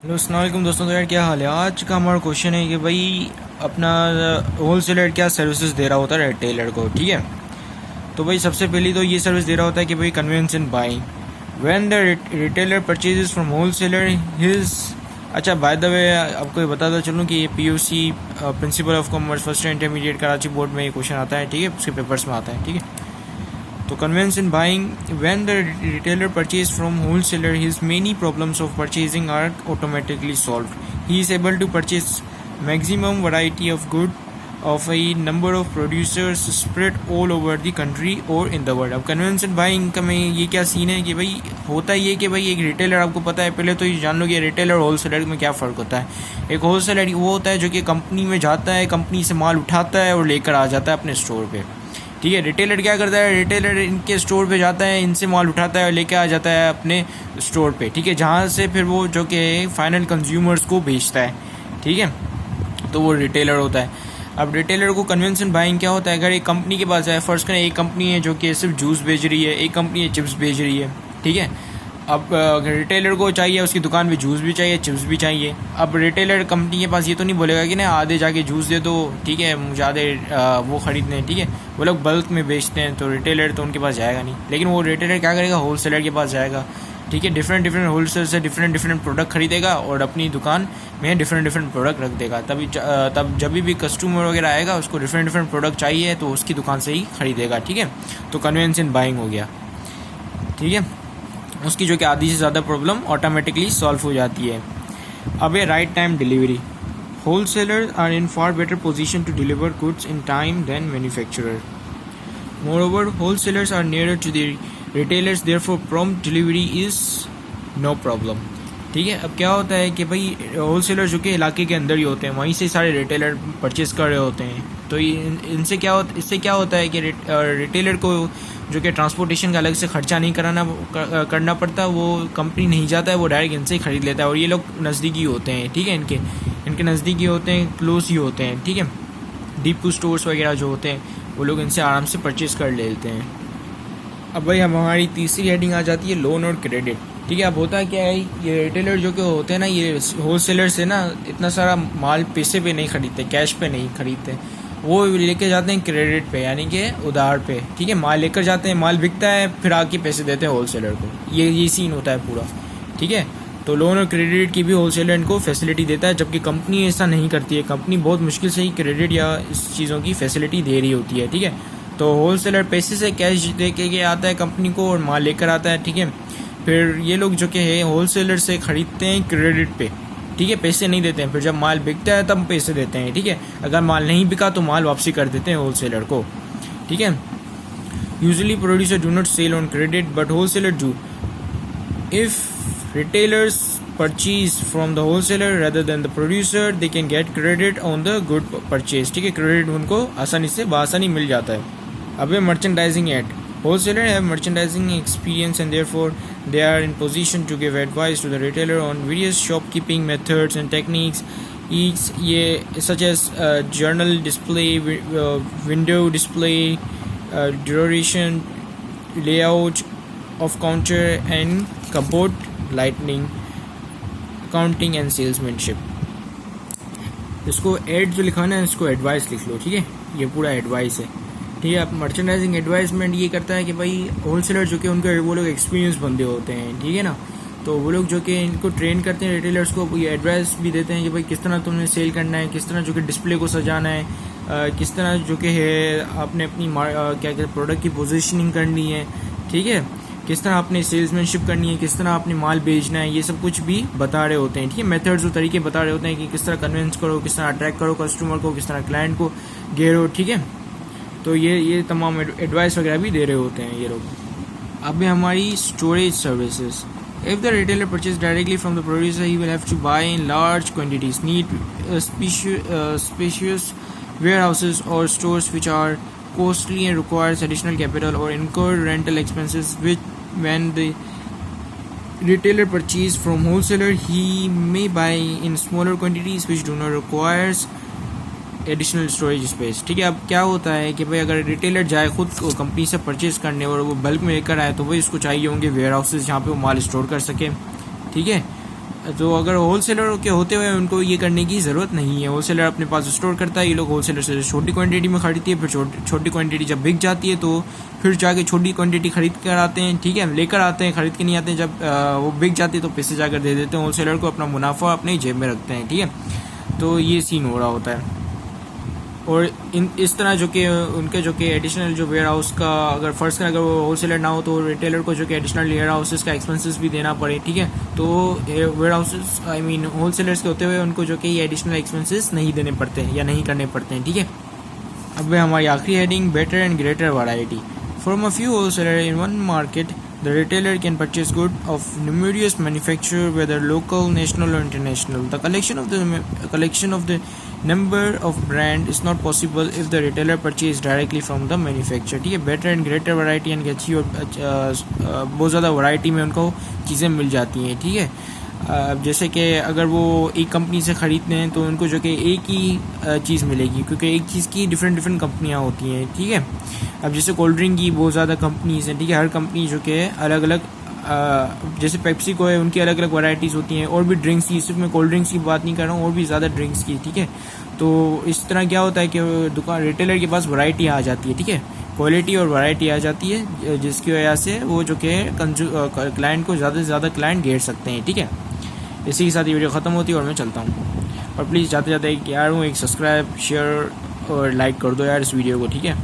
Hello अस्सलाम वालेकुम दोस्तों। तो यार क्या हाल है। आज का हमारा क्वेश्चन है कि भाई अपना होल सेलर क्या सर्विसेज दे रहा होता है रिटेलर को। ठीक है, तो भाई सबसे पहली तो ये सर्विस दे रहा होता है कि भाई convenience in buying when the retailer purchases from wholesaler his. अच्छा, बाय द वे आपको ये बताता चलूँ कि ये PUC principle of commerce first intermediate Karachi board में ये क्वेश्चन आता है। ठीक है, उसके पेपर्स में आता है। ठीक है, तो convenience in buying when the retailer purchase from wholesaler, his many problems of purchasing are automatically solved. He is able to purchase maximum variety of good of a number of producers spread all over the country or in the world. अब convenience in buying का में ये क्या scene है कि भाई होता ये कि भाई एक रिटेलर, आपको पता है, पहले तो ये जान लो कि रिटेलर और होलसेलर में क्या फ़र्क होता है। एक होलसेलर वो होता है जो कि कंपनी में जाता है, कंपनी से माल उठाता है और लेकर आ जाता है अपने स्टोर पे। ठीक है, रिटेलर क्या करता है, रिटेलर इनके स्टोर पे जाता है, इनसे माल उठाता है और लेके आ जाता है अपने स्टोर पे। ठीक है, जहाँ से फिर वो जो कि फाइनल कंज्यूमर्स को बेचता है। ठीक है, तो वो रिटेलर होता है। अब रिटेलर को कन्वेंशन बाइंग क्या होता है, अगर एक कंपनी के पास है, फर्स्ट करें एक कंपनी है जो कि सिर्फ जूस बेच रही है, एक कंपनी है चिप्स बेच रही है। ठीक है, अब रिटेलर को चाहिए उसकी दुकान पे जूस भी चाहिए, चिप्स भी चाहिए। अब रिटेलर कंपनी के पास ये तो नहीं बोलेगा कि ना आधे जाके जूस दे दो, ठीक है, मुझे आधे वो खरीदने हैं। ठीक है, वो लोग बल्क में बेचते हैं, तो रिटेलर तो उनके पास जाएगा नहीं। लेकिन वो रिटेलर क्या करेगा, होलसेलर के पास जाएगा। ठीक है, डिफरेंट होलसेलर से डिफरेंट प्रोडक्ट खरीदेगा और अपनी दुकान में डिफरेंट प्रोडक्ट रख देगा। तब जब भी कस्टमर वगैरह आएगा उसको डिफरेंट प्रोडक्ट चाहिए तो उसकी दुकान से ही खरीदेगा। ठीक है, तो कन्वेंस इन बाइंग हो गया। ठीक है, उसकी जो कि आधी से ज़्यादा प्रॉब्लम ऑटोमेटिकली सॉल्व हो जाती है। अब ये right time delivery, wholesaler are in far better position to deliver goods in time than manufacturer. Moreover wholesalers are nearer to the retailers, therefore prompt delivery is no problem. ठीक है, अब क्या होता है कि भाई होलसेलर जो कि इलाके के अंदर ही होते हैं, वहीं से सारे रिटेलर परचेज कर रहे होते हैं। तो इससे क्या होता है कि रिटेलर को जो कि ट्रांसपोर्टेशन का अलग से ख़र्चा नहीं करना पड़ता। वो कंपनी नहीं जाता है, वो डायरेक्ट इनसे ही ख़रीद लेता है। और ये लोग नज़दीकी होते हैं। ठीक है, इनके नज़दीकी होते हैं, क्लोज ही होते हैं। ठीक है, डीपू स्टोर्स वगैरह जो होते हैं वो लोग इनसे आराम से परचेज़ कर लेते हैं। अब भाई हम हमारी तीसरी हेडिंग आ जाती है लोन और क्रेडिट। ठीक है, अब होता क्या है, ये रिटेलर जो कि होते हैं ना, ये होलसेलर से ना इतना सारा माल पैसे पे नहीं खरीदते, कैश पे नहीं खरीदते, वो लेके जाते हैं क्रेडिट पे, यानी कि उधार पे। ठीक है, माल लेकर जाते हैं, माल बिकता है, फिर आके पैसे देते हैं होलसेलर को। ये सीन होता है पूरा। ठीक है, तो लोन और क्रेडिट की भी होलसेलर इनको फैसिलिटी देता है, जबकि कंपनी ऐसा नहीं करती है। कंपनी बहुत मुश्किल से ही क्रेडिट या इस चीज़ों की फैसिलिटी दे रही होती है। ठीक है, तो होलसेलर पैसे से कैश दे के आता है कंपनी को और माल लेकर आता है। ठीक है, फिर ये लोग जो कि है होलसेलर से ख़रीदते हैं क्रेडिट पे। ठीक है, पैसे नहीं देते हैं, फिर जब माल बिकता है तब पैसे देते हैं। ठीक है, अगर माल नहीं बिका तो माल वापसी कर देते हैं होलसेलर को। ठीक है, usually producer do not sell on credit but wholesaler do. If retailers purchase from the wholesaler rather than the producer, they can get credit on the good purchase. ठीक है, क्रेडिट उनको आसानी से बआसानी मिल जाता है। अब merchandising aid, wholesaler have merchandising experience and therefore they are in position to give advice to the retailer on various shopkeeping methods and techniques, such as journal display, window display, duration, layout of counter and cupboard lighting, accounting and salesmanship. इसको add जो लिखाना है इसको advice लिख लो। ठीक है, ये पूरा एडवाइस है। ठीक है, अब मर्चेंडाइजिंग एडवाइसमेंट ये करता है कि भाई होलसेलर जो कि उनके वो लोग एक्सपीरियंस बंदे होते हैं। ठीक है ना, तो वो लोग जो कि इनको ट्रेन करते हैं रिटेलर्स को, ये एडवाइस भी देते हैं कि भाई किस तरह तुमने सेल करना है, किस तरह जो कि डिस्प्ले को सजाना है, किस तरह जो कि है आपने अपनी क्या कहते हैं प्रोडक्ट की पोजीशनिंग करनी है। ठीक है, किस तरह आपने सेल्समैनशिप करनी है, किस तरह आपने माल बेचना है, ये सब कुछ भी बता रहे होते हैं। ठीक है, मेथड्स और तरीके बता रहे होते हैं कि किस तरह कन्विंस करो, किस तरह अट्रैक्ट करो कस्टमर को, किस तरह क्लाइंट को घेरो। ठीक है, तो ये तमाम एडवाइस वगैरह भी दे रहे होते हैं ये लोग। अब हमारी storage services, if the retailer purchase directly from the producer he will have to buy in large quantities, need spacious warehouses और stores which are costly and requires additional capital or incur rental expenses, which when the retailer purchase from wholesaler he may buy in smaller quantities which do not requires additional storage space. ठीक है, अब क्या होता है कि भाई अगर retailer जाए खुद कंपनी से परचेज करने और वो बल्क में लेकर आए तो वही उसको चाहिए होंगे वेयर हाउसेज जहाँ पे वो माल स्टोर कर सके। ठीक है, तो अगर होल सेलर के होते हुए उनको ये करने की ज़रूरत नहीं है। होल सेलर अपने पास स्टोर करता है, ये लोग होल सेलर से छोटी क्वांटिटी में खरीदती है, फिर छोटी क्वांटिटी जब बिक जाती है तो फिर जाके छोटी क्वांटिटी खरीद कर आते हैं, ठीक है, लेकर आते हैं, खरीद के नहीं आते हैं। जब वो बिक जाती है तो पैसे जाकर दे देते हैं होल सेलर को, अपना मुनाफा अपने जेब में रखते हैं, ठीक है। तो ये सीन हो रहा होता है। और इस तरह जो कि उनके जो कि एडिशनल जो वेयर हाउस का अगर फर्स्ट अगर वो होल सेलर ना हो तो रिटेलर को जो कि एडिशनल वेयर हाउसेस का एक्सपेंसेस भी देना पड़े, ठीक है। तो वेयर हाउसेस होल सेलर्स के होते हुए उनको जो कि ये एडिशनल एक्सपेंसेस नहीं देने पड़ते हैं या नहीं करने पड़ते हैं, ठीक है। अब हमारी आखिरी heading, better and greater variety. From a few wholesaler in one market the retailer can purchase goods of numerous manufacturers, whether local, national, or international. The collection of the number of brand is not possible if the retailer purchase directly from the manufacturer, ठीक है। Better and greater variety यानी कि अच्छी और बहुत ज़्यादा variety में उनको चीज़ें मिल जाती हैं, ठीक है। जैसे कि अगर वो एक कंपनी से ख़रीदते हैं तो उनको जो कि एक ही चीज़ मिलेगी, क्योंकि एक चीज़ की डिफरेंट कंपनियाँ होती हैं, ठीक है। अब जैसे कोल्ड ड्रिंक की बहुत ज़्यादा कंपनीज़ हैं, ठीक है, हर कंपनी जो कि अलग अलग जैसे पेप्सी को है उनकी अलग अलग वैरायटीज़ होती हैं, और भी ड्रिंक्स की, सिर्फ मैं कोल्ड ड्रिंक्स की बात नहीं कर रहा हूँ, और भी ज़्यादा ड्रिंक्स की, ठीक है। तो इस तरह क्या होता है कि दुकान रिटेलर के पास वैरायटी आ जाती है, ठीक है, क्वालिटी और वैरायटी आ जाती है, जिसकी वजह से वो जो कि क्लाइंट को ज़्यादा से ज़्यादा क्लाइंट घेर सकते हैं, ठीक है। इसी के साथ ये वीडियो ख़त्म होती है और मैं चलता हूँ। और प्लीज़ जाते जाते यार एक सब्सक्राइब, शेयर और लाइक कर दो यार इस वीडियो को, ठीक है।